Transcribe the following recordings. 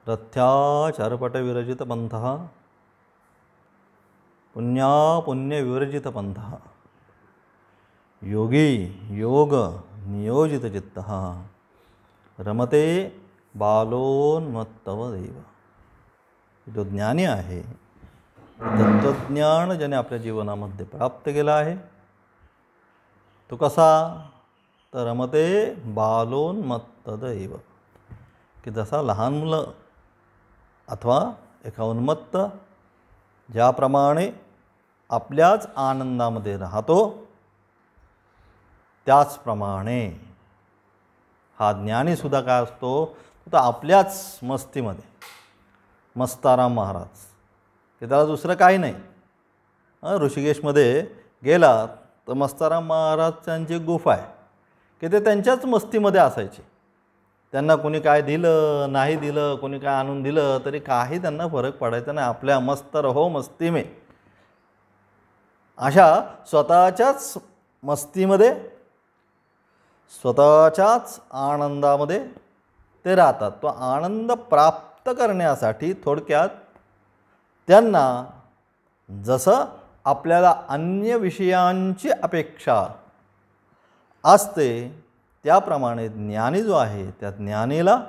रथ्याचरपटविरजितपन्थः पुण्या पुण्यविवर्जितपन्थः योगी योग नियोजितचित्तः रमते बालोन्मत्तवदेव। जो ज्ञानी आहे, तत्वज्ञान ज्याने आपल्या जीवनामध्ये प्राप्त केलं आहे, तो कसा? तर रमते बालोन्मत्तदेव, की जसा लहान मुलं अथवा एका उन्मत्त ज्याप्रमाणे आपल्याच आनंदामध्ये राहतो, त्याचप्रमाणे हा ज्ञानीसुद्धा काय असतो? तो आपल्याच मस्तीमध्ये, मस्ताराम महाराज, की त्याला दुसरं काही नाही. ऋषिकेशमध्ये गेला तर मस्ताराम महाराजांची गुफा आहे, की ते त्यांच्याच मस्तीमध्ये असायचे. त्यांना कोणी काय दिलं नाही दिलं, कोणी काय आणून दिलं तरी काही त्यांना फरक पडायचा नाही. आपल्या मस्त रहो मस्ती में, अशा स्वतःच्याच मस्तीमध्ये, स्वतःच्याच आनंदामध्ये ते राहतात. तो आनंद प्राप्त करण्यासाठी थोडक्यात त्यांना जसं आपल्याला अन्य विषयांची अपेक्षा असते, त्याप्रमाणे ज्ञानी जो आहे, त्या ज्ञानीला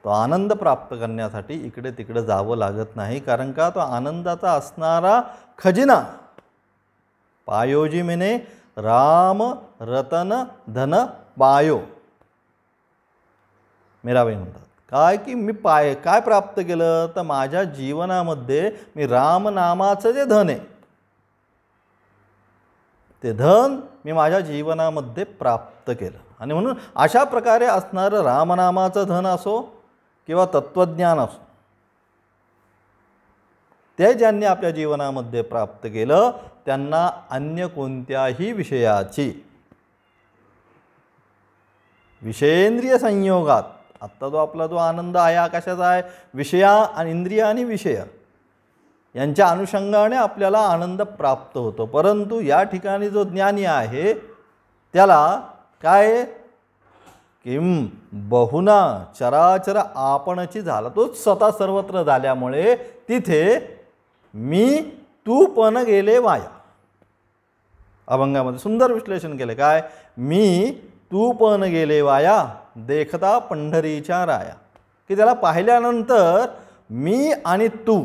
तो आनंद प्राप्त करण्यासाठी इकडे तिकडे जावं लागत नाही. कारण का? तो आनंदाचा असणारा खजिना पायोजी मेने राम रतन धन पायो. मीराबाई म्हणतात काय, की मी काय प्राप्त केलं? तर माझ्या जीवनामध्ये मी रामनामाचं जे धन आहे, ते धन मी माझ्या जीवनामध्ये प्राप्त केलं. आणि म्हणून अशा प्रकारे असणारं रामनामाचं धन असो किंवा तत्त्वज्ञान असो, ते ज्यांनी आपल्या जीवनामध्ये प्राप्त केलं, त्यांना अन्य कोणत्याही विषयाची, विषयेंद्रिय संयोगात, आत्ता जो आपला जो आनंद आहे हा कशाचा आहे? विषया आणि इंद्रिय आणि विषय यांच्या अनुषंगाने आपल्याला आनंद प्राप्त होतो. परंतु या ठिकाणी जो ज्ञानी आहे त्याला काय? किम बहुना चराचर आपणची झाला, तोच स्वतः सर्वत्र झाल्यामुळे तिथे मी तू पण गेले वाया. अभंगामध्ये सुंदर विश्लेषण केले. काय? मी तू पण गेले वाया देखता पंढरीच्या राया, की त्याला पाहिल्यानंतर मी आणि तू,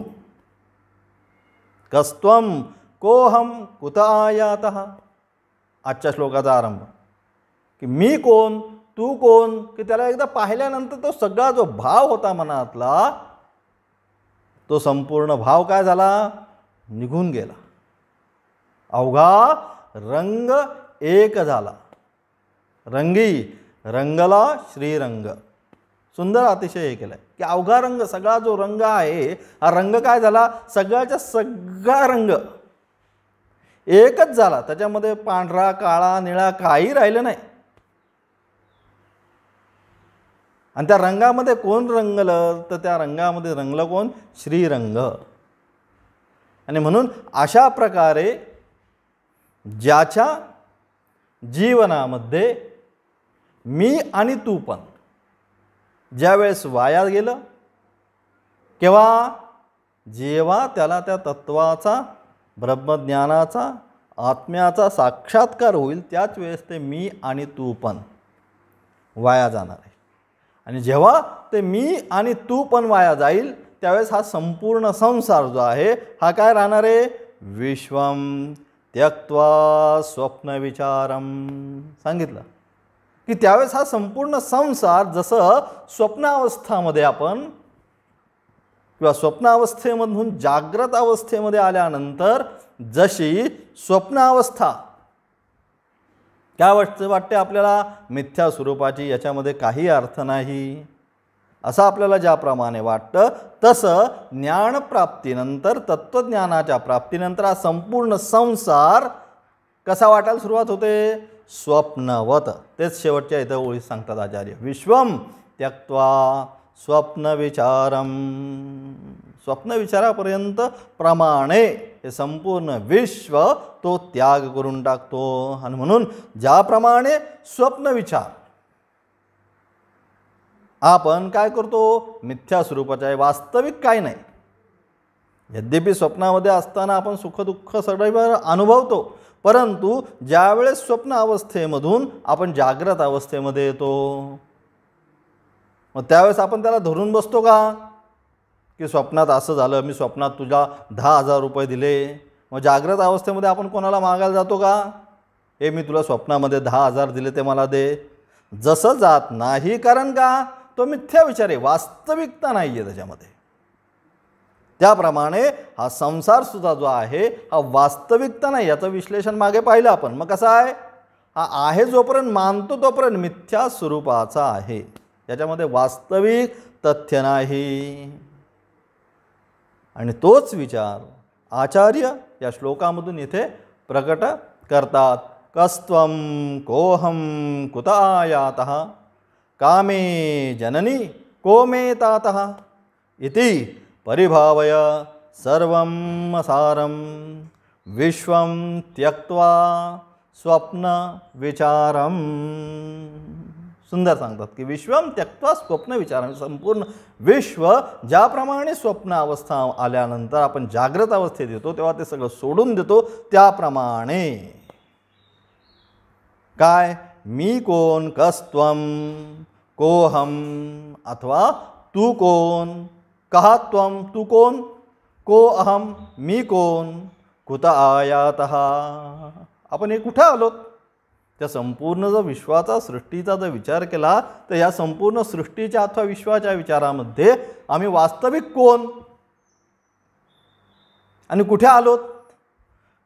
कस्त्वम कोहम कुत आयातः, आजच्या श्लोकाचा आरंभ, की मी कोण तू कोण, की त्याला एकदा पाहिल्यानंतर तो सगळा जो भाव होता मनातला, तो संपूर्ण भाव काय झाला? निघून गेला. अवघा रंग एक झाला. रंगी रंगला श्रीरंग. सुंदर अतिशय हे केलं की अवघा रंग, सगळा जो रंग आहे हा रंग काय झाला? सगळ्याच्या सगळा रंग एकच झाला. त्याच्यामध्ये पांढरा काळा निळा काही राहिलं नाही. आणि त्या रंगामध्ये कोण रंगलं? तर त्या रंगामध्ये रंगलं कोण? श्रीरंग. आणि म्हणून अशा प्रकारे ज्याच्या जीवनामध्ये मी आणि तू पण ज्यावेळेस वाया गेलं, केव्हा? जेव्हा त्याला त्या तत्वाचा, ब्रह्मज्ञानाचा, आत्म्याचा साक्षात्कार होईल, त्याच वेळेस ते मी आणि तू पण वाया जाणार आहे. आणि जेव्हा ते मी आणि तू पण वाया जाईल, त्यावेळेस हा संपूर्ण संसार जो आहे हा काय राहणार आहे? विश्वम त्यक्त्वा स्वप्न विचारम. सांगितलं की त्यावेळेस हा संपूर्ण संसार, जसं स्वप्नावस्थामध्ये आपण किंवा स्वप्नावस्थेमधून जागृत अवस्थेमध्ये आल्यानंतर जशी स्वप्नावस्था काय वाटते आपल्याला? मिथ्या स्वरूपाची, याच्यामध्ये काही अर्थ नाही, असं आपल्याला ज्याप्रमाणे वाटतं, तसं ज्ञानप्राप्तीनंतर, तत्त्वज्ञानाच्या प्राप्तीनंतर हा संपूर्ण संसार कसा वाटायला सुरुवात होते? स्वप्नवत. तेच शेवटच्या इथं ओळीत सांगतात आचार्य. विश्वम त्यक्त्वा स्वप्न विचारम. स्वप्न विचारापर्यंत प्रमाणे हे संपूर्ण विश्व तो त्याग करून टाकतो. आणि म्हणून ज्याप्रमाणे स्वप्न विचार आपण काय करतो, मिथ्या स्वरूपाचे आहे, वास्तविक काय नाही. यद्यपि स्वप्नामध्ये असताना आपण सुखदुःख सदैव अनुभवतो, परंतु ज्यावेळेस स्वप्न अवस्थेमधून आपण जागृत अवस्थेमध्ये येतो, मग त्यावेळेस आपण त्याला धरून बसतो का, की स्वप्नात असं झालं, मी स्वप्नात तुझ्या 10,000 रुपये दिले. मग जागृत अवस्थेमध्ये आपण कोणाला मागायला जातो का, हे मी तुला स्वप्नामध्ये 10,000 दिले ते मला दे. जसं जात नाही, कारण का, तो मिथ्या विचार आहे, वास्तविकता नाही आहे त्याच्यामध्ये. त्याप्रमाणे हा संसार सुद्धा जो आहे हा वास्तविकता नाही, याचं विश्लेषण मागे पाहिलं आपण. मग कसा आहे, हा आहे जोपर्यंत मानतो तोपर्यंत मिथ्या स्वरूपाचा आहे, याच्यामध्ये वास्तविक तथ्य नाही. आणि तोच विचार आचार्य या श्लोकामधून इथे प्रकट करतात. कस्त्वं कोहम कुत आयातः कामे जननी को मे तातः इति परिभावय सर्वं सारं विश्वं त्यक्त्वा स्वप्न विचारम. सुंदर सांगतात की विश्वम त्यक्त्वा स्वप्न विचारम, संपूर्ण विश्व ज्याप्रमाणे स्वप्न अवस्था आल्यानंतर आपण जागृत अवस्थेत येतो तेव्हा ते सगळं सोडून देतो, त्याप्रमाणे काय, मी कोण, कस्त्वम, कोहम अथवा तू कोण, कहा त्वम तू कोण, को अहम मी कोण, कुत आयातः आपण हे कुठे आलोत. त्या संपूर्ण जर विश्वाचा सृष्टीचा जर विचार केला तर या संपूर्ण सृष्टीच्या अथवा विश्वाच्या विचारामध्ये आम्ही वास्तविक कोण आणि कुठे आलोत.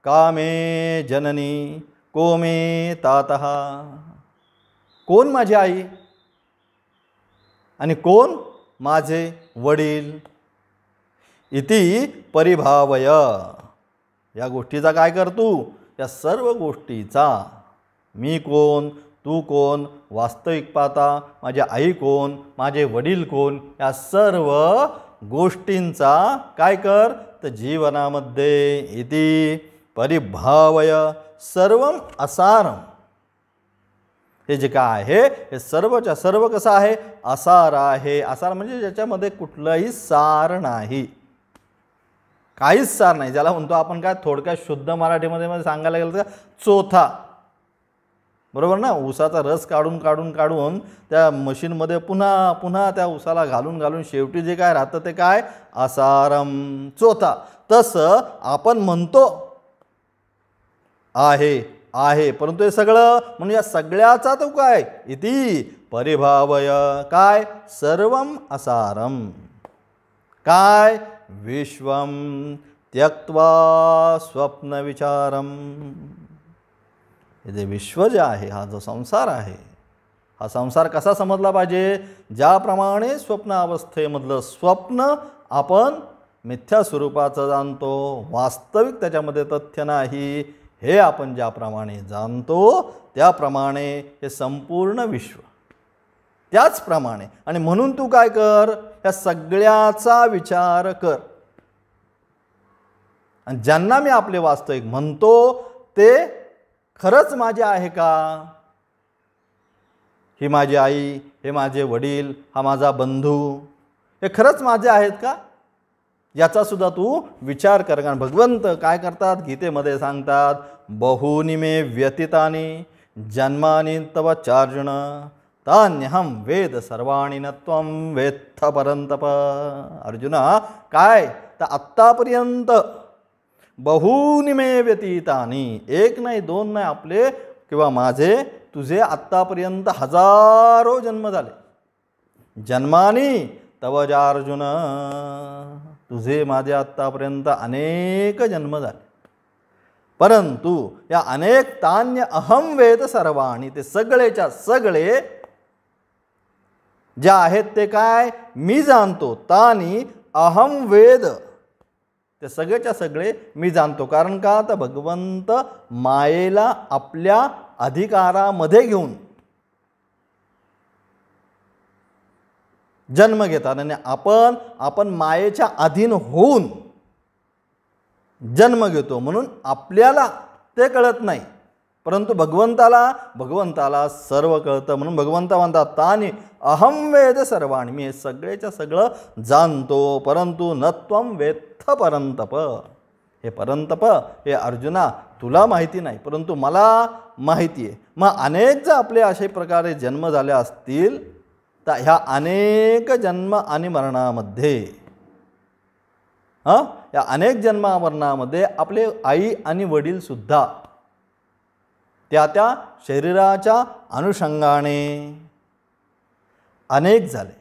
कामे जननी को मे तातः, कोण माझी आई आणि कोण माझे वडील. इति परिभावय, या गोष्टीचा काय कर तू, या सर्व गोष्टीचा, मी कोण, तू कोण, वास्तविक पाहता माझी आई कोण, माझे वडील कोण, या सर्व गोष्टींचा काय कर, तर जीवनामध्ये इति परिभावय सर्वम असारम. हे जे काय आहे हे सर्वच्या सर्व कसं आहे, असार आहे. असार म्हणजे ज्याच्यामध्ये कुठलंही सार नाही, काहीच सार नाही, ज्याला म्हणतो आपण काय थोडक्यात शुद्ध मराठीमध्ये सांगायला गेलं तर चोथा. बरोबर ना, ऊसाचा रस काढून काढून काढून त्या मशीनमध्ये पुन्हा पुन्हा त्या ऊसाला घालून घालून शेवटी जे काय राहतं ते काय, असारम, चोथा. तसं आपण म्हणतो आहे आहे, परंतु हे सगळं म्हणून या सगळ्याचा तो काय, इति परिभावय, काय, सर्वम असारम, काय, विश्वम त्यक्त्वा स्वप्न विचारम. हे जे विश्व जे आहे, हा जो संसार आहे, हा संसार कसा समजला पाहिजे, ज्याप्रमाणे स्वप्न अवस्थेमधलं स्वप्न आपण मिथ्या स्वरूपाचं जाणतो, वास्तविक त्याच्यामध्ये तथ्य नाही, हे आपण ज्याप्रमाणे जाणतो त्याप्रमाणे हे संपूर्ण विश्व त्याचप्रमाणे. आणि म्हणून तू काय कर, या सगळ्याचा विचार कर. आणि ज्यांना मी आपले वास्तविक म्हणतो ते खरंच माझे आहे का, ही माझी आई, हे माझे वडील, हा माझा बंधू, हे खरंच माझे आहेत का, याचा सुद्धा तू विचार कर. कारण भगवंत काय करतात, गीतेमध्ये सांगतात, बहूनि मे व्यतीतानि जन्मानि तव चार्जुन तान्यहम वेद सर्वाणि न त्वं वेत्थ परंतप. अर्जुना, काय तर आत्तापर्यंत बहूनि मे व्यतीतानि, एक नाही दोन नाही, आपले किंवा माझे तुझे आत्तापर्यंत हजारो जन्म झाले. जन्मानि तव चार्जुन, तुझे माझे आत्तापर्यंत अनेक जन्म झाले, परंतु या अनेक तान्य अहम वेद सर्वाणी, ते सगळेच्या सगळे जे आहेत ते काय मी जाणतो. तानी अहम वेद, ते सगळेच्या सगळे मी जाणतो. कारण का, तर भगवंत मायेला आपल्या अधिकारामध्ये घेऊन जन्म घेतात आणि आपण मायेच्या अधीन होऊन जन्म घेतो, म्हणून आपल्याला ते कळत नाही. परंतु भगवंताला सर्व कळतं, म्हणून भगवंता म्हणतात तानी अहम वेद सर्वाणी, मी हे सगळेच्या सगळं जाणतो, परंतु न त्वं वेत्थ परंतप, हे परंतप हे अर्जुना तुला माहिती नाही, परंतु मला माहिती आहे. मग अनेक जर आपले अशा प्रकारे जन्म झाले असतील तर ह्या अनेक जन्म आणि मरणामध्ये या अनेक जन्मामरणामध्ये आपले आई आणि वडील सुद्धा त्या शरीराच्या अनुषंगाने अनेक झाले.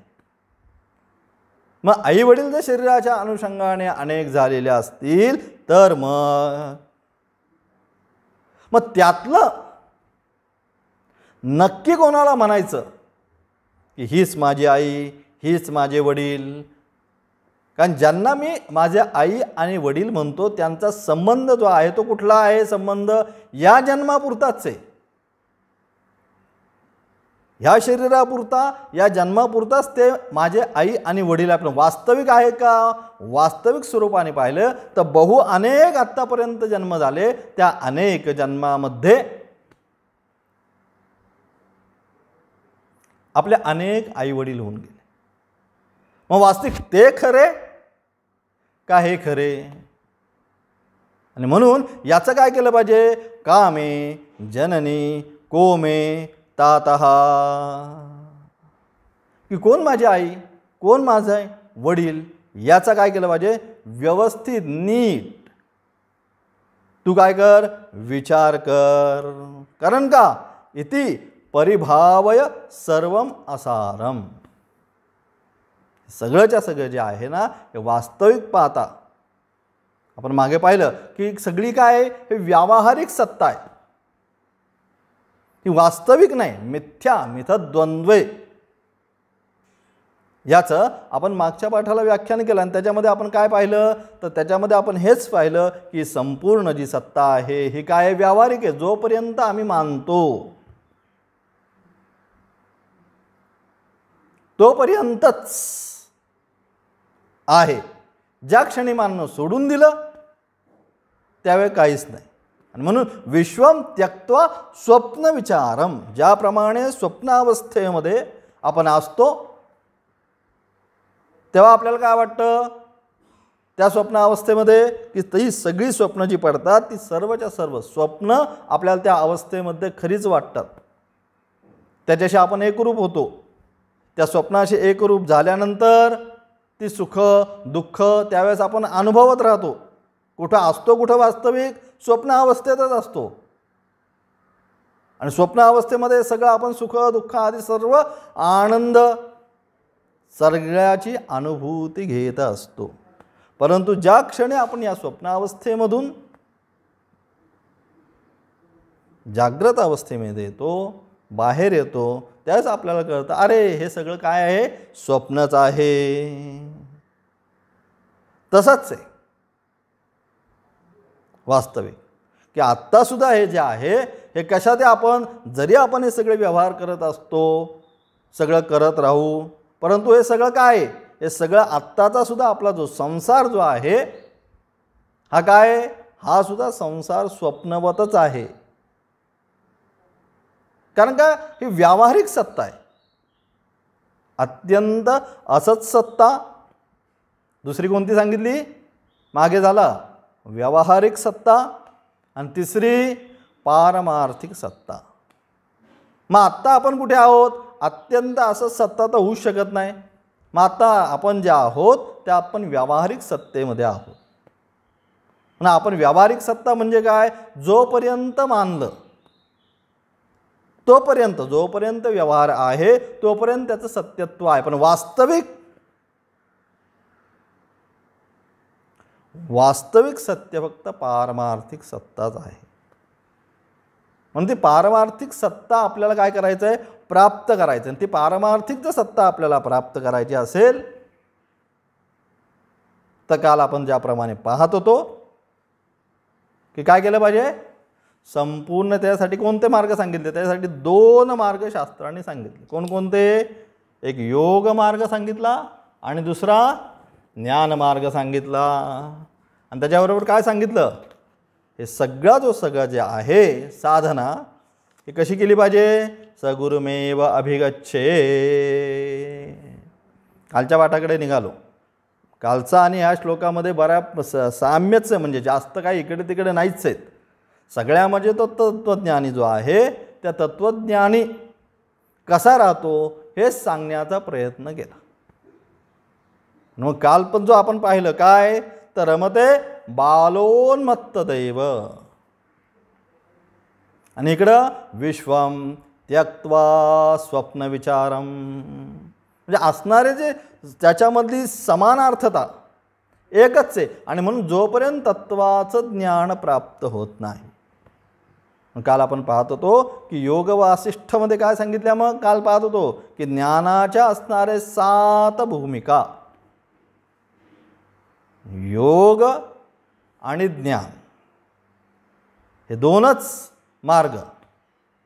मग आई वडील जर शरीराच्या अनुषंगाने अनेक झालेले असतील तर मग त्यातलं नक्की कोणाला म्हणायचं की हीच माझी आई, हीच माझे वडील? कारण ज्यांना मी माझ्या आई आणि वडील म्हणतो त्यांचा संबंध जो आहे तो कुठला आहे? संबंध या जन्मापुरताच आहे, ह्या शरीरापुरता, या जन्मापुरताच ते माझे आई आणि वडील आहे. पण वास्तविक आहे का? वास्तविक स्वरूपाने पाहिलं तर बहु अनेक आत्तापर्यंत जन्म झाले, त्या अनेक जन्मामध्ये आपले अनेक आई वडील होऊन गेले. मग वास्तविक ते खरे का हे खरे? आणि म्हणून याचं काय केलं पाहिजे? कामे जननी कोमे तातः, की कोण माझी आई, कोण माझे वडील, याचा काय केलं पाहिजे? व्यवस्थित नीट तू काय कर? विचार कर. कारण का? इति परिभावय सर्वम असारम, सगळंच्या सगळं जे आहे ना हे वास्तविक पाहता आपण मागे पाहिलं की सगळी काय हे व्यावहारिक सत्ता आहे, ती वास्तविक नाही, मिथ्या मिथद्वंद्वे. याचं आपण मागच्या पाठाला व्याख्यान केलं आणि त्याच्यामध्ये आपण काय पाहिलं? तर त्याच्यामध्ये आपण हेच पाहिलं की संपूर्ण जी सत्ता आहे ही काय व्यावहारिक आहे, जोपर्यंत आम्ही मानतो तोपर्यंतच आहे. ज्या क्षणी मानणं सोडून दिलं त्यावेळी काहीच नाही. आणि म्हणून विश्वम त्यक्त्वा स्वप्न विचारम, ज्याप्रमाणे स्वप्नावस्थेमध्ये आपण असतो तेव्हा आपल्याला काय वाटतं? त्या स्वप्नावस्थेमध्ये की ती सगळी स्वप्न जी पडतात ती सर्वच्या सर्व स्वप्न आपल्याला त्या अवस्थेमध्ये खरीच वाटतात, त्याच्याशी आपण एकरूप होतो. त्या स्वप्नाशी एकरूप झाल्यानंतर ती सुख दुःख त्यावेळेस आपण अनुभवत राहतो. कुठं असतो? कुठं वास्तविक? स्वप्न अवस्थेतच असतो. आणि स्वप्न अवस्थेमध्ये सगळं आपण सुख दुःख आदी सर्व आनंद सगळ्याची अनुभूती घेत असतो. परंतु ज्या क्षणी आपण या स्वप्नावस्थेमधून जागृत अवस्थेमध्ये येतो, बाहेर येतो, त्यावेळेस आपल्याला कळतं अरे हे सगळं काय आहे? स्वप्नच आहे. तसंच आहे वास्तविक, की आत्तासुद्धा हे जे आहे हे कशात आपण जरी आपण हे सगळे व्यवहार करत असतो, सगळं करत राहू, परंतु हे सगळं काय? हे सगळं आत्ताचा सुद्धा आपला जो संसार जो आहे हा काय? हा सुद्धा संसार स्वप्नवतच आहे. कारण का? ही व्यावहारिक सत्ता आहे, अत्यंत असत सत्ता. दुसरी कोणती सांगितली? मागे झाला व्यावहारिक सत्ता, आणि तिसरी पारमार्थिक सत्ता. मग आत्ता आपण कुठे आहोत? अत्यंत असत सत्ता तर होऊच शकत नाही. मग आता आपण जे आहोत त्या आपण व्यावहारिक सत्तेमध्ये आहोत. आणि आपण व्यावहारिक सत्ता म्हणजे काय? जोपर्यंत मानलं तोपर्यंत, जोपर्यंत व्यवहार आहे तोपर्यंत त्याचं सत्यत्व आहे. पण वास्तविक सत्य फक्त पारमार्थिक सत्ताच आहे. म्हणून ती पारमार्थिक सत्ता आपल्याला काय करायचं आहे? प्राप्त करायचं. आणि ती पारमार्थिक जर सत्ता आपल्याला प्राप्त करायची असेल तर काल आपण ज्याप्रमाणे पाहत होतो की काय केलं पाहिजे? संपूर्ण त्यासाठी कोणते मार्ग सांगितले? त्यासाठी 2 मार्ग शास्त्रांनी सांगितले. कोणकोणते? एक योग मार्ग सांगितला आणि दुसरा ज्ञान मार्ग सांगितला. आणि त्याच्याबरोबर काय सांगितलं? हे सगळं जे आहे साधना हे कशी केली पाहिजे? सगुरुमेव अभिगच्छे. कालच्या पाठाकडे निघालो. कालचा आणि ह्या श्लोकामध्ये बऱ्याच साम्यच आहे, म्हणजे जास्त काही इकडे तिकडे नाहीच आहेत. सगळ्यामध्ये तो तत्त्वज्ञानी जो आहे त्या तत्त्वज्ञानी कसा राहतो हे सांगण्याचा प्रयत्न केला. मग काल पण जो आपण पाहिलं काय तर रमते बालोन्मत्त दैव, आणि इकडं विश्वम त्यक्त्वा स्वप्न विचारम, म्हणजे असणारे जे त्याच्यामधली समानार्थता एकच आहे. आणि म्हणून जोपर्यंत तत्वाचं ज्ञान प्राप्त होत नाही. काल आपण पाहत होतो की योग वासिष्ठमध्ये काय सांगितलं. मग काल पाहत होतो की ज्ञानाच्या असणारे 7 भूमिका, योग आणि ज्ञान हे 2च मार्ग.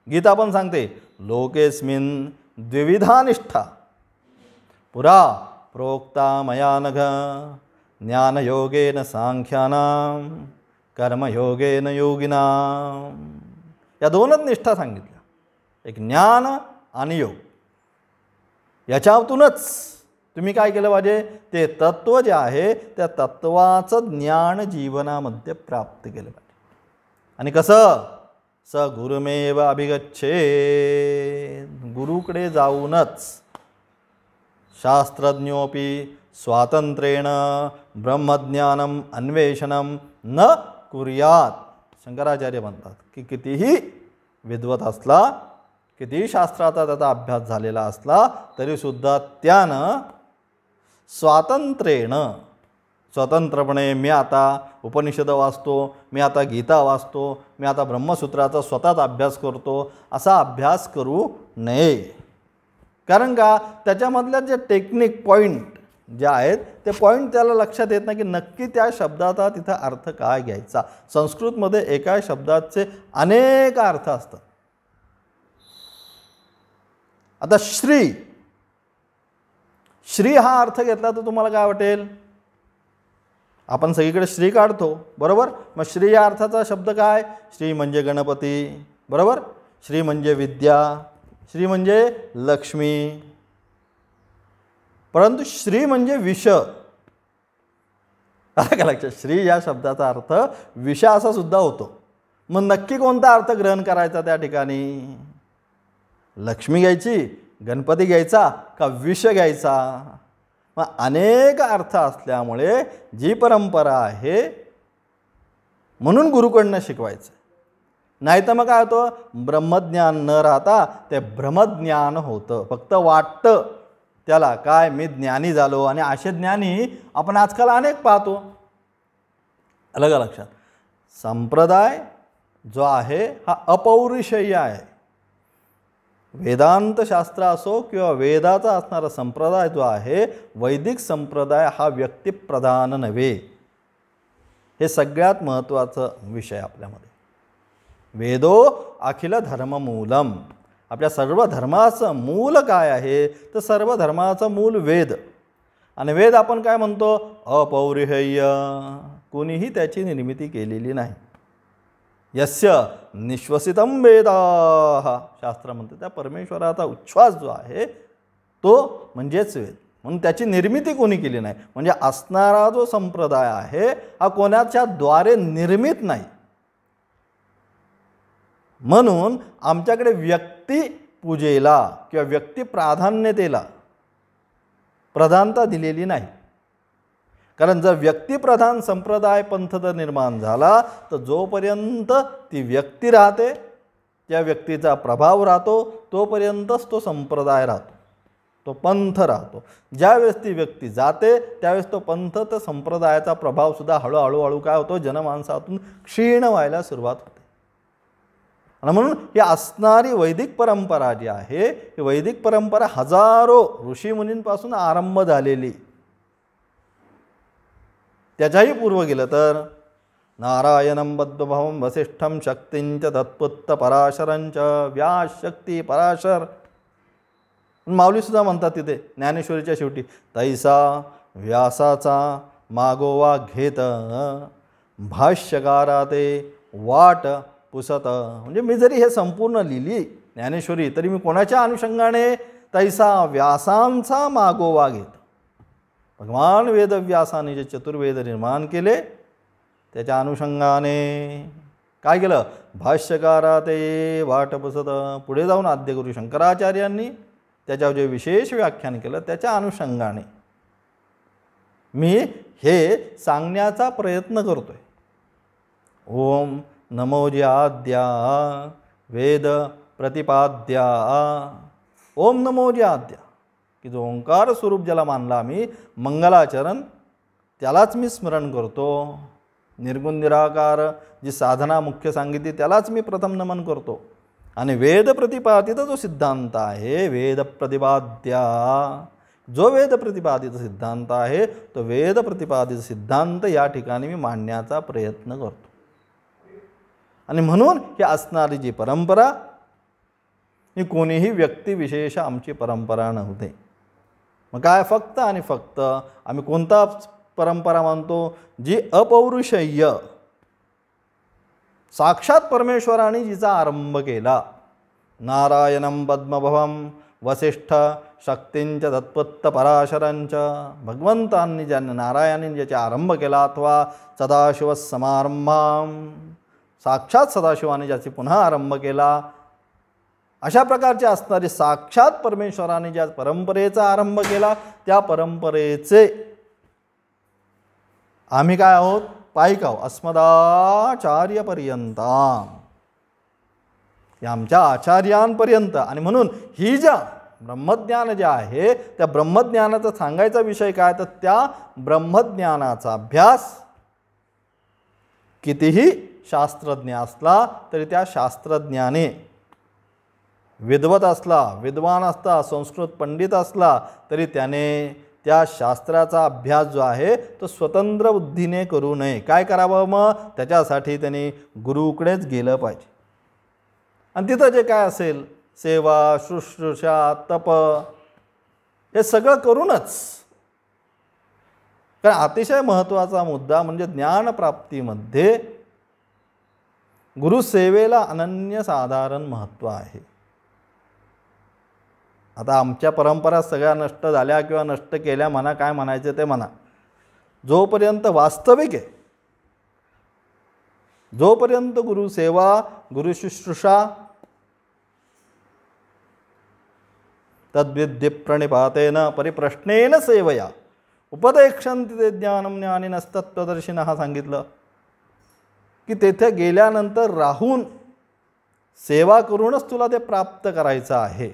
गीता पण सांगते लोकेस्मिन द्विविधा निष्ठा पुरा प्रोक्ता मया नघ ज्ञानयोगेन सांख्यानां कर्मयोगेन योगिनां. या 2च निष्ठा सांगितल्या, एक ज्ञान आणि योग. याच्यातूनच तुम्ही काय केलं पाहिजे, ते तत्व जे आहे त्या तत्वाचं ज्ञान जीवनामध्ये प्राप्त केलं पाहिजे. आणि कसं? स गुरुमेव अभिगच्छे, गुरुकडे जाऊनच. शास्त्रज्ञोपि स्वातंत्र्येण ब्रह्मज्ञानम अन्वेषणम न कुर्यात. शंकराचार्य म्हणतात की कितीही विद्वत असला, कितीही शास्त्राचा त्याचा अभ्यास झालेला असला तरीसुद्धा त्यानं स्वातंत्र्येण, स्वतंत्रपणे मी आता उपनिषद वाचतो, मी आता गीता वाचतो, मी आता ब्रह्मसूत्राचा स्वतःच अभ्यास करतो, असा अभ्यास करू नये. कारण का त्याच्यामधल्या जे टेक्निक पॉईंट जे आहेत ते पॉईंट त्याला लक्षात येत नाही की नक्की त्या शब्दाचा तिथं अर्थ काय घ्यायचा. संस्कृतमध्ये एका शब्दाचे अनेक अर्थ असतात. आता श्री, श्री हा अर्थ घेतला तर तुम्हाला काय वाटेल? आपण सगळीकडे श्री काढतो, बरोबर. मग श्री या अर्थाचा शब्द काय? श्री म्हणजे गणपती, बरोबर. श्री म्हणजे विद्या, श्री म्हणजे लक्ष्मी. परंतु श्री म्हणजे विष. काय लक्षात? श्री या शब्दाचा अर्थ विष असा सुद्धा होतो. मग नक्की कोणता अर्थ ग्रहण करायचा त्या ठिकाणी? लक्ष्मी घ्यायची, गणपती घ्यायचा का विष घ्यायचा? मग अनेक अर्थ असल्यामुळे जी परंपरा आहे म्हणून गुरुकडनं शिकवायचं. नाही तर मग काय होतं, ब्रह्मज्ञान न राहता ते ब्रह्मज्ञान होतं. फक्त वाटतं त्याला काय मी ज्ञानी झालो. आणि असे ज्ञानी आपण आजकाल अनेक पाहतो. अलग लक्षात, संप्रदाय जो आहे हा अपौरुषेय आहे. वेदांत शास्त्र असो किंवा वेदाचा असणारा संप्रदाय जो आहे, वैदिक संप्रदाय हा व्यक्तिप्रधान नव्हे. हे सगळ्यात महत्त्वाचं विषय आपल्यामध्ये. वेदो अखिल धर्ममूलम. आपल्या सर्व धर्माचं मूल काय आहे तर सर्व धर्माचं मूल वेद. आणि वेद आपण काय म्हणतो? अपौरुषेय. कोणीही त्याची निर्मिती केलेली नाही. यस्य निश्वसितम वेदाः, शास्त्र म्हणते त्या परमेश्वराचा उच्छ्वास जो आहे तो म्हणजेच वेद. म्हणून त्याची निर्मिती कोणी केली नाही. म्हणजे असणारा जो संप्रदाय आहे हा कोणाच्या द्वारे निर्मित नाही. म्हणून आमच्याकडे व्यक्ती पूजेला किंवा व्यक्ती प्राधान्यतेला प्रधानता दिलेली नाही. कारण जर व्यक्तिप्रधान संप्रदाय पंथ जर निर्माण झाला तर जोपर्यंत ती व्यक्ती राहते, त्या व्यक्तीचा प्रभाव राहतो, तोपर्यंतच तो संप्रदाय राहतो, तो पंथ राहतो. ज्यावेळेस ती व्यक्ती जाते त्यावेळेस तो पंथ तर संप्रदायाचा प्रभावसुद्धा हळूहळू काय होतो, जनमानसातून क्षीण व्हायला सुरुवात होते. आणि म्हणून ही असणारी वैदिक परंपरा जी आहे ही वैदिक परंपरा हजारो ऋषीमुनींपासून आरंभ झालेली. त्याच्याही पूर्व गेलं तर नारायणं बद्धभवं वसिष्ठं शक्तिंच तत्पुत्त पराशरंच. व्यास, शक्ती, पराशर. माऊलीसुद्धा म्हणतात तिथे ज्ञानेश्वरीच्या शेवटी तैसा व्यासाचा मागोवा घेत भाष्यकारा ते वाट पुसत. म्हणजे मी जरी हे संपूर्ण लिहिली ज्ञानेश्वरी तरी मी कोणाच्या अनुषंगाने, तैसा व्यासांचा मागोवा घेत. भगवान वेदव्यासाने जे चतुर्वेद निर्माण केले त्याच्या अनुषंगाने काय केलं, भाष्यकारा ते वाट पुसत. पुढे जाऊन आद्यगुरु शंकराचार्यांनी त्याच्यावर जे विशेष व्याख्यान केलं त्याच्या अनुषंगाने मी हे सांगण्याचा प्रयत्न करतोय. ओम नमो ज्याद्या वेद प्रतिपाद्या. ओम नमो ज्याद्या की जो ओंकार स्वरूप ज्याला मानला आम्ही मंगलाचरण त्यालाच मी स्मरण करतो. निर्गुण निराकार जी साधना मुख्य सांगितली त्यालाच मी प्रथम नमन करतो. आणि वेद प्रतिपादित जो सिद्धांत आहे वेद प्रतिपाद्या, जो वेद प्रतिपादित सिद्धांत आहे तो वेद प्रतिपादित सिद्धांत या ठिकाणी मी मांडण्याचा प्रयत्न करतो. आणि म्हणून ही असणारी जी परंपरा ही कोणीही व्यक्तिविशेष आमची परंपरा नव्हते. मग काय फक्त आणि फक्त आम्ही कोणता परंपरा मानतो, जी अपौरुषेय साक्षात परमेश्वराने जिचा आरंभ केला. नारायणं पद्मभवं वसिष्ठ शक्तींच तत्पत्त पराशरंच. भगवंतांनी ज्याने नारायणाने ज्याचा आरंभ केला अथवा सदाशिव समारंभां, साक्षात सदाशिवाने ज्याची पुन्हा आरंभ केला. अशा प्रकारचे असणारे साक्षात परमेश्वराने ज्या परंपरेचा आरंभ केला त्या परंपरेचे आम्ही काय आहोत, पाईक आहोत. अस्मदाचार्यपर्यंता, या आमच्या आचार्यांपर्यंत. आणि म्हणून ही ज्या ब्रह्मज्ञान जे आहे त्या ब्रह्मज्ञानाचा सांगायचा विषय काय, तर त्या ब्रह्मज्ञानाचा अभ्यास कितीही शास्त्रज्ञ असला तरी त्या शास्त्रज्ञाने विद्वत असला, विद्वान असला, संस्कृत पंडित असला तरी त्याने त्या शास्त्राचा अभ्यास जो आहे तो स्वतंत्र बुद्धीने करू नये. काय करावं मग, त्याच्यासाठी त्यांनी गुरुकडेच गेलं पाहिजे. आणि तिथं जे काय असेल सेवा, शुश्रूषा, तप हे सगळं करूनच. कारण अतिशय महत्त्वाचा मुद्दा म्हणजे ज्ञानप्राप्तीमध्ये गुरुसेवेला अनन्यसाधारण महत्त्व आहे. आता आमच्या परंपरा सगळ्या नष्ट झाल्या किंवा नष्ट केल्या म्हणा, काय म्हणायचं ते म्हणा, जोपर्यंत वास्तविक आहे, जोपर्यंत गुरुसेवा, गुरुशुश्रूषा, तद्विद्य प्रणिपातेन परिप्रश्नेन सेवया उपदेक्षन्ति ते ज्ञानम ज्ञानिनस्तत्वदर्शिनः सांगितलं की तेथे गेल्यानंतर राहून सेवा करूनच तुला ते प्राप्त करायचं आहे.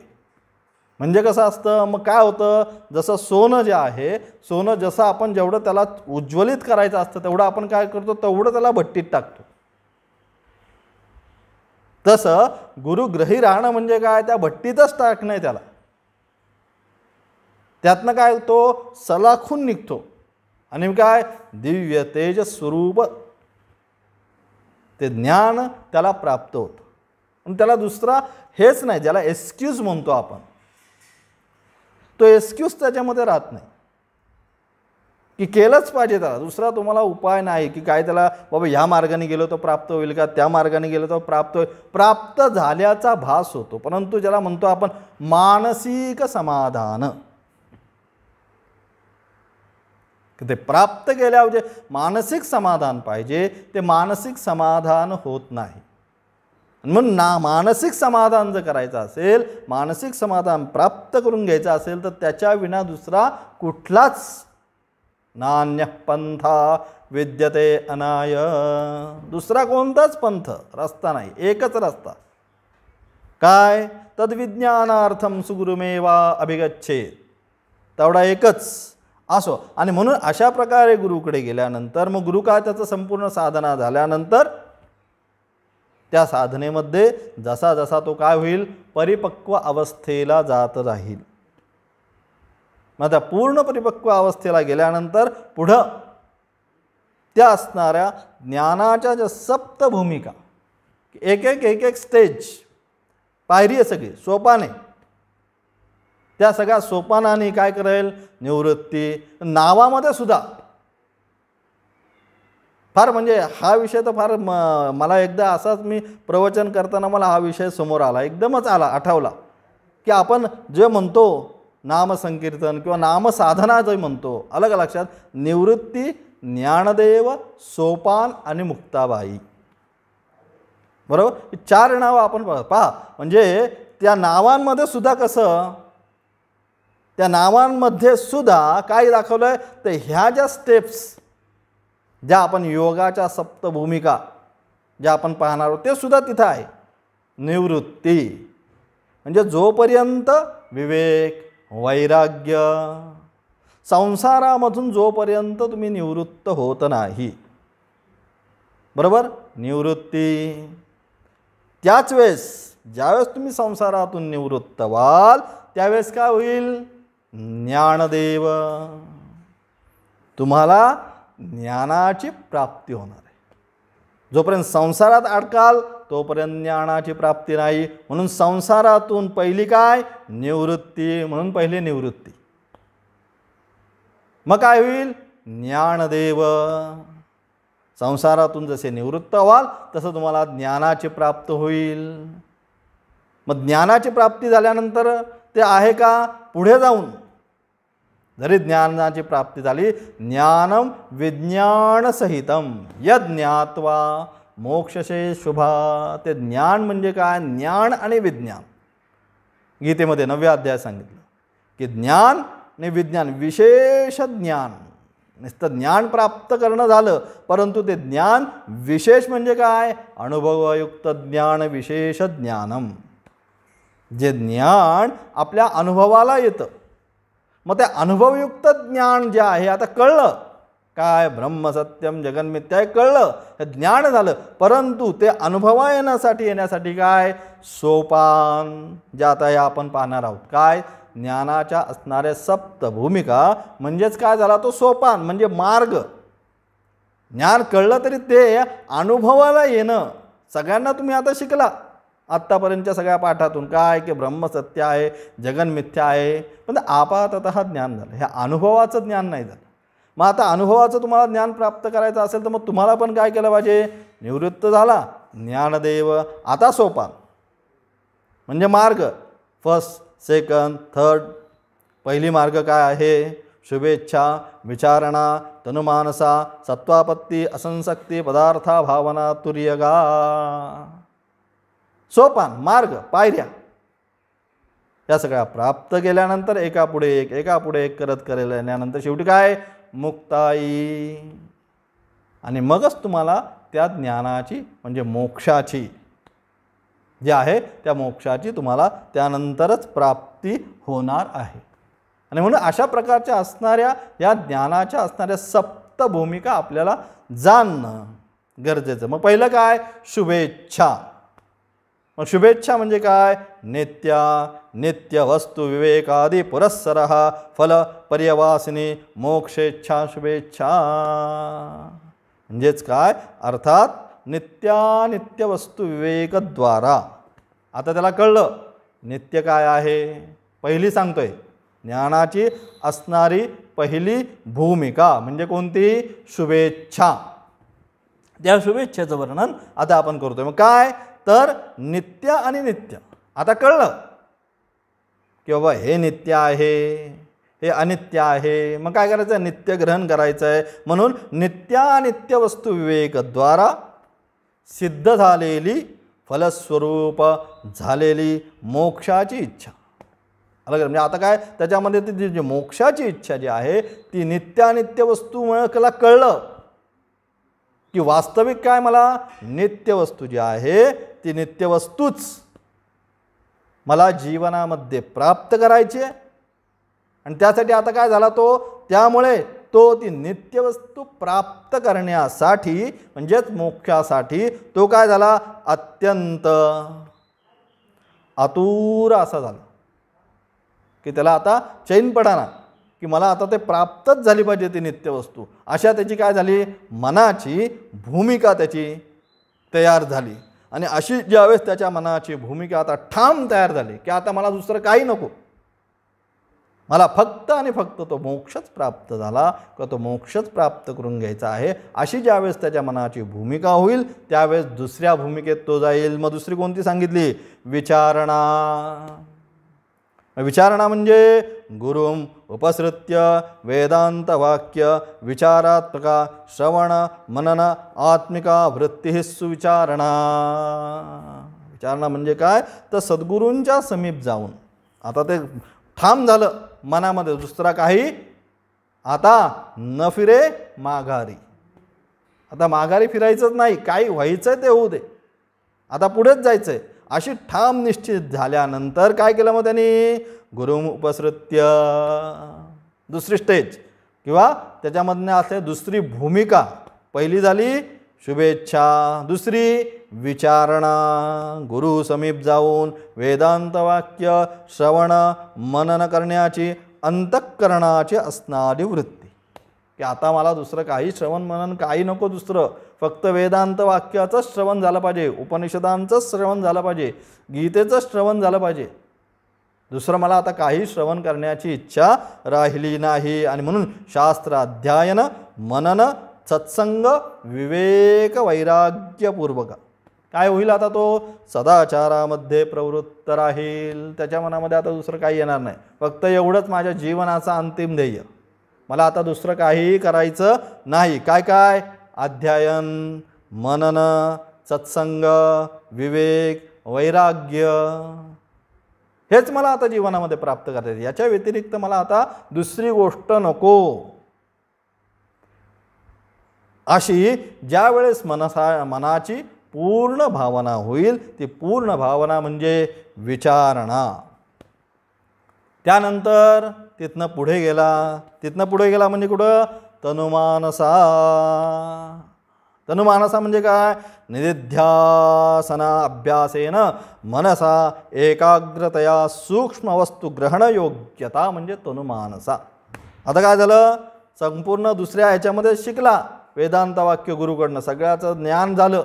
म्हणजे कसं असतं, मग काय होतं, जसं सोनं जे आहे, सोनं जसं आपण जेवढं त्याला उज्ज्वलित करायचं असतं तेवढं आपण काय करतो, तेवढं त्याला भट्टीत टाकतो. तसं गुरुग्रही राहणं म्हणजे काय, त्या भट्टीतच टाकणं त्याला. त्यातनं काय तो सलाखून निघतो आणि काय दिव्य तेज स्वरूप ते ज्ञान त्याला प्राप्त होतं. आणि त्याला दुसरा हेच नाही, ज्याला एक्सक्यूज म्हणतो आपण, तो एक्सक्यूज त्याच्यामध्ये राहत नाही की केलंच पाहिजे त्याला. दुसरा तुम्हाला उपाय नाही की काय त्याला बाबा ह्या मार्गाने गेलो तर प्राप्त होईल का, त्या मार्गाने गेलो तर प्राप्त होईल. प्राप्त झाल्याचा भास होतो, परंतु ज्याला म्हणतो आपण मानसिक समाधान, ते प्राप्त केल्यावर जे मानसिक समाधान पाहिजे ते मानसिक समाधान होत नाही. म्हणून मानसिक समाधान जर करायचं असेल, मानसिक समाधान प्राप्त करून घ्यायचं असेल तर त्याच्या विना दुसरा कुठलाच नान्य पंथा विद्यते अनाय, दुसरा कोणताच पंथ रस्ता नाही, एकच रस्ता. काय, तद्विज्ञानार्थम सुगुरुमेवा अभिगच्छेत, तेवढा एकच असो. आणि म्हणून अशा प्रकारे गुरुकडे गेल्यानंतर मग गुरु काय त्याचं संपूर्ण साधना झाल्यानंतर त्या साधनेमध्ये जसा जसा तो काय होईल, परिपक्व अवस्थेला जात राहील. मग त्या पूर्ण परिपक्व अवस्थेला गेल्यानंतर पुढं त्या असणाऱ्या ज्ञानाच्या ज्या सप्त भूमिका, एक एक एक एक स्टेज, पायरी आहे सगळी, सोपाने, त्या सगळ्या सोपानाने काय करेल, निवृत्ती. नावामध्ये सुद्धा फार म्हणजे हा विषय तर फार मला एकदा असाच मी प्रवचन करताना मला हा विषय समोर आला, एकदमच आठवला की आपण जे म्हणतो नामसंकीर्तन किंवा नामसाधना जे म्हणतो, अलग लक्षात, निवृत्ती, ज्ञानदेव, सोपान आणि मुक्ताबाई, बरोबर, 4 नावं आपण पहा. म्हणजे त्या नावांमध्ये सुद्धा कसं, त्या नावांमध्ये सुद्धा काय दाखवलं आहे, तर ह्या ज्या स्टेप्स ज्या आपण योगाच्या सप्तभूमिका ज्या आपण पाहणार आहोत ते सुद्धा तिथं आहे. निवृत्ती म्हणजे जोपर्यंत विवेक, वैराग्य, संसारामधून जोपर्यंत तुम्ही निवृत्त होत नाही, बरोबर, निवृत्ती. त्याच वेळेस ज्यावेळेस तुम्ही संसारातून निवृत्त व्हाल त्यावेळेस काय होईल, ज्ञानदेव, तुम्हाला ज्ञानाची प्राप्ती होणार आहे. जोपर्यंत संसारात अडकाल तोपर्यंत ज्ञानाची प्राप्ती नाही. म्हणून संसारातून पहिली काय, निवृत्ती. म्हणून पहिले निवृत्ती, मग काय होईल, ज्ञानदेव. संसारातून जसे निवृत्त व्हाल तसं तुम्हाला ज्ञानाची प्राप्ती होईल. मग ज्ञानाची प्राप्ती झाल्यानंतर ते आहे का, पुढे जाऊन जरी ज्ञानाची प्राप्ती झाली, ज्ञानम विज्ञानसहितम यद ज्ञात्वा मोक्षसे शुभा. ते ज्ञान म्हणजे काय, ज्ञान आणि विज्ञान. गीतेमध्ये 9व्या अध्यायात सांगितलं की ज्ञान आणि विज्ञान, विशेष ज्ञान. नुसतं ज्ञान प्राप्त करणं झालं, परंतु ते ज्ञान विशेष म्हणजे काय, अनुभवयुक्त ज्ञान, विशेष ज्ञानम. जे ज्ञान आपल्या अनुभवाला येतं, मग ते अनुभवयुक्त ज्ञान जे आहे, आता कळलं काय, ब्रह्म सत्यम जगन्मिथ्या हे कळलं, हे ज्ञान झालं. परंतु ते अनुभवा येण्यासाठी काय, सोपान, जे आता हे आपण पाहणार आहोत. काय, ज्ञानाच्या असणाऱ्या सप्तभूमिका म्हणजेच काय झाला, तो सोपान म्हणजे मार्ग. ज्ञान कळलं तरी ते अनुभवाला येणं. सगळ्यांना तुम्ही आता शिकला आत्तापर्यंतच्या सगळ्या पाठातून काय, की ब्रह्म सत्य आहे, जगन मिथ्या आहे, पण आपाततः ज्ञान झालं, हे अनुभवाचं ज्ञान नाही झालं. मग आता अनुभवाचं तुम्हाला ज्ञान प्राप्त करायचं असेल तर मग तुम्हाला पण काय केलं पाहिजे, निवृत्त झाला, ज्ञानदेव. आता सोपान म्हणजे मार्ग, फर्स्ट, सेकंड, थर्ड. पहिली मार्ग काय आहे, शुभेच्छा, विचारणा, तनुमानसा, सत्वापत्ती, असंसक्ती, पदार्था, भावना, तुर्यगा. सोपान, मार्ग, पायऱ्या. या सगळ्या प्राप्त केल्यानंतर एकापुढे एक करत केल्यानंतर शेवटी काय, मुक्ताई. आणि मगच तुम्हाला त्या ज्ञानाची म्हणजे मोक्षाची जी आहे त्या मोक्षाची तुम्हाला त्यानंतरच प्राप्ती होणार आहे. आणि म्हणून अशा प्रकारच्या असणाऱ्या या ज्ञानाच्या असणाऱ्या सप्तभूमिका आपल्याला जाणणं गरजेचं. मग पहिलं काय, शुभेच्छा. मग शुभेच्छा म्हणजे काय, नित्य वस्तु विवेकादि पुरस्सरः फल पर्यवासिनी मोक्षेच्छा शुभेच्छा. म्हणजेच काय, अर्थात नित्य वस्तू विवेकद्वारा. आता त्याला कळलं नित्य काय आहे. पहिली सांगतोय, ज्ञानाची असणारी पहिली भूमिका म्हणजे कोणती, शुभेच्छा. त्या शुभेच्छेचं वर्णन आता आपण करतोय. मग काय, तर नित्य आणि नित्य. आता कळलं की बाबा हे नित्य आहे, हे अनित्य आहे. मग काय करायचं, नित्य ग्रहण करायचं आहे. म्हणून नित्यानित्य वस्तू विवेकद्वारा सिद्ध झालेली, फलस्वरूप झालेली मोक्षाची इच्छा. अलग म्हणजे आता काय, त्याच्यामध्ये ती जी मोक्षाची इच्छा जी आहे ती नित्यानित्य वस्तूमुळे मला कळलं की वास्तविक काय, मला नित्य वस्तू जी आहे ती नित्य वस्तूच मला जीवनामध्ये प्राप्त करायची आहे. आणि त्यासाठी आता काय झाला तो, त्यामुळे तो ती नित्यवस्तू प्राप्त करण्यासाठी म्हणजेच मोक्षासाठी तो काय झाला, अत्यंत आतुर असा झाला की त्याला आता चैन पडाना की मला आता ते प्राप्तच झाली पाहिजे ती नित्यवस्तू. अशा त्याची काय झाली, मनाची भूमिका त्याची तयार झाली. आणि अशी ज्यावेळेस त्याच्या मनाची भूमिका आता ठाम तयार झाली की आता मला दुसरं काही नको, मला फक्त आणि फक्त तो मोक्षच प्राप्त झाला किंवा तो मोक्षच प्राप्त करून घ्यायचा आहे, अशी ज्यावेळेस त्याच्या मनाची भूमिका होईल त्यावेळेस दुसऱ्या भूमिकेत तो जाईल. मग दुसरी कोणती सांगितली? विचारणा. विचारणा म्हणजे गुरुम उपसृत्य वेदांत वाक्य विचारात्मका श्रवण मनन आत्मिका वृत्ती सुविचारणा. विचारणा म्हणजे काय? तर सद्गुरूंच्या समीप जाऊन आता ते ठाम झालं मनामध्ये, दुसरा काही आता न फिरे माघारी. आता माघारी फिरायचंच नाही, काही व्हायचंय ते होऊ दे, आता पुढेच जायचंय अशी ठाम निश्चित झाल्यानंतर काय केलं मग त्यांनी? गुरुम उपसृत्य, दुसरी स्टेज किंवा त्याच्यामधनं असले दुसरी भूमिका. पहिली झाली शुभेच्छा, दुसरी विचारणा. गुरु समीप जाऊन वेदांत वाक्य श्रवण मनन करण्याची अंतःकरणाची असणारी वृत्ती, की आता मला दुसरं काही श्रवण मनन काही नको, दुसरं फक्त वेदांत वाक्याचंच श्रवण झालं पाहिजे, उपनिषदांचंच श्रवण झालं पाहिजे, गीतेचं श्रवण झालं पाहिजे, दुसरं मला आता काही श्रवण करण्याची इच्छा राहिली नाही. आणि म्हणून शास्त्र अध्ययन मनन सत्संग विवेक वैराग्यपूर्वक काय होईल? आता तो सदाचारामध्ये प्रवृत्त राहील. त्याच्या मनामध्ये आता दुसरं काही येणार नाही, फक्त एवढंच माझ्या जीवनाचा अंतिम ध्येय, मला आता दुसरं काही करायचं नाही. काय काय? अध्ययन मनन सत्संग विवेक वैराग्य, हेच मला आता जीवनामध्ये प्राप्त करायचं, याच्या व्यतिरिक्त मला आता दुसरी गोष्ट नको. अशी ज्या वेळेस मनाची पूर्ण भावना होईल, ती पूर्ण भावना म्हणजे विचारणा. त्यानंतर तिथनं पुढे गेला म्हणजे कुठं? तनुमानसा. तनुमानसा म्हणजे काय? निधिध्यासना अभ्यासेन मनसा एकाग्रतया सूक्ष्म वस्तू ग्रहण योग्यता म्हणजे तनुमानसा. आता काय झालं? संपूर्ण दुसऱ्या ह्याच्यामध्ये शिकला, वेदांत वाक्य गुरुकडनं सगळ्याचं ज्ञान झालं.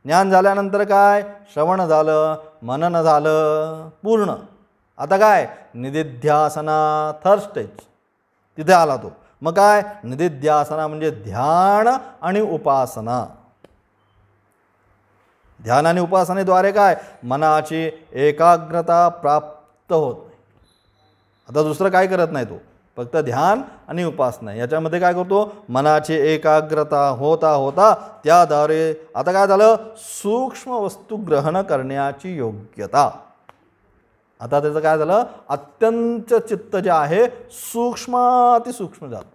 ज्ञान झाल्यानंतर काय? श्रवण झालं, मनन झालं पूर्ण. आता काय? निधिध्यासना थर्ड स्टेज, तिथे आला तो. मग काय? निधिध्यासना म्हणजे ध्यान आणि उपासना. ध्यान आणि उपासनेद्वारे काय? मनाची एकाग्रता प्राप्त होत नाही. आता दुसरं काय करत नाही तो, फक्त ध्यान आणि उपासना. याच्यामध्ये काय करतो? मनाची एकाग्रता होता होता त्याद्वारे आता काय झालं? सूक्ष्म वस्तू ग्रहण करण्याची योग्यता. आता त्याचं काय झालं? अत्यंत चित्त जे आहे सूक्ष्मातिसूक्ष्म झालं.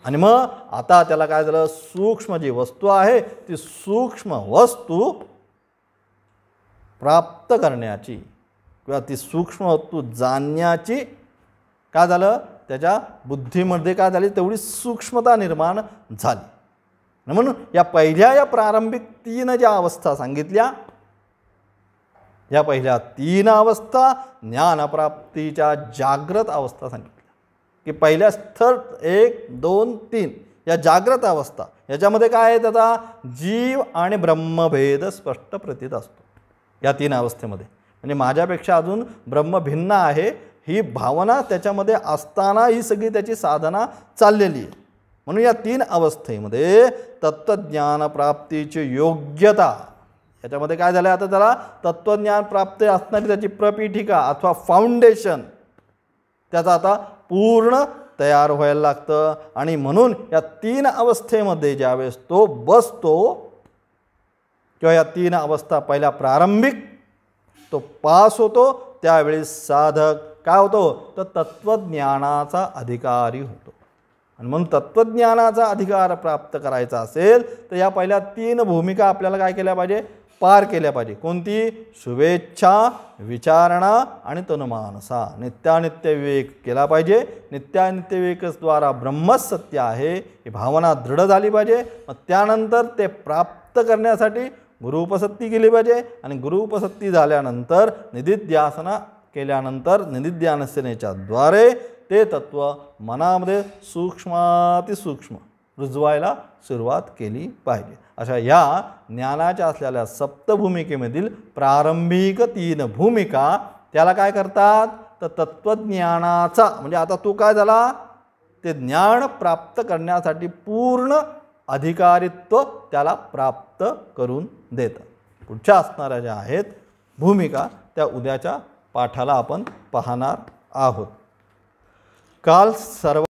आणि मग आता त्याला काय झालं? सूक्ष्म जी वस्तू आहे ती सूक्ष्म वस्तू प्राप्त करण्याची किंवा ती सूक्ष्म वस्तू जाणण्याची काय झालं? त्याच्या बुद्धीमध्ये काय झाली? तेवढी सूक्ष्मता निर्माण झाली. म्हणून या पहिल्या या प्रारंभिक 3 ज्या अवस्था सांगितल्या, या पहिल्या 3 अवस्था ज्ञानप्राप्तीच्या जागृत अवस्था सांगितल्या, की पहिल्या थर्ड 1 2 3 या जागृत अवस्था, याच्यामध्ये काय आहे? त्याचा जीव आणि ब्रह्मभेद स्पष्ट प्रतीत असतो या 3 अवस्थेमध्ये. म्हणजे माझ्यापेक्षा अजून ब्रह्म भिन्न आहे ही भावना त्याच्यामध्ये असताना ही सगळी त्याची साधना चाललेली आहे. म्हणून या 3 अवस्थेमध्ये तत्त्वज्ञान प्राप्तीची योग्यता, याच्यामध्ये काय झालं? आता त्याला तत्त्वज्ञान प्राप्त असणारी त्याची प्रपीठिका अथवा फाउंडेशन त्याचा आता पूर्ण तयार व्हायला लागतं. आणि म्हणून या 3 अवस्थेमध्ये ज्यावेळेस तो बसतो किंवा या 3 अवस्था पहिल्या प्रारंभिक तो पास होतो, त्यावेळी साधक काय होतो? तर तत्त्वज्ञानाचा अधिकारी होतो. आणि म्हणून तत्त्वज्ञानाचा अधिकार प्राप्त करायचा असेल तर या पहिल्या 3 भूमिका आपल्याला काय केल्या पाहिजे? पार केल्या पाहिजे. कोणती? शुभेच्छा, विचारणा आणि तनुमानसा. नित्यानित्य विवेक केला पाहिजे. नित्यानित्य विवेकद्वारा ब्रह्मच सत्य आहे ही भावना दृढ झाली पाहिजे. मग त्यानंतर ते प्राप्त करण्यासाठी गुरुउपसत्ती केली पाहिजे. आणि गुरुउपसत्ती झाल्यानंतर निधिध्यासना केल्यानंतर निधिध्यासनेच्या द्वारे ते तत्व मनामध्ये सूक्ष्मातिसूक्ष्म रुजवायला सुरुवात केली पाहिजे. अशा या ज्ञानाच्या असलेल्या सप्तभूमिकेमधील प्रारंभिक 3 भूमिका त्याला काय करतात? तर तत्त्वज्ञानाचा म्हणजे आता तो काय झाला, ते ज्ञान प्राप्त करण्यासाठी पूर्ण अधिकारित्व त्याला प्राप्त करून देतं. पुढच्या असणाऱ्या ज्या आहेत भूमिका त्या उद्याच्या पाठाला आपण पाहणार आहोत. काल सर्व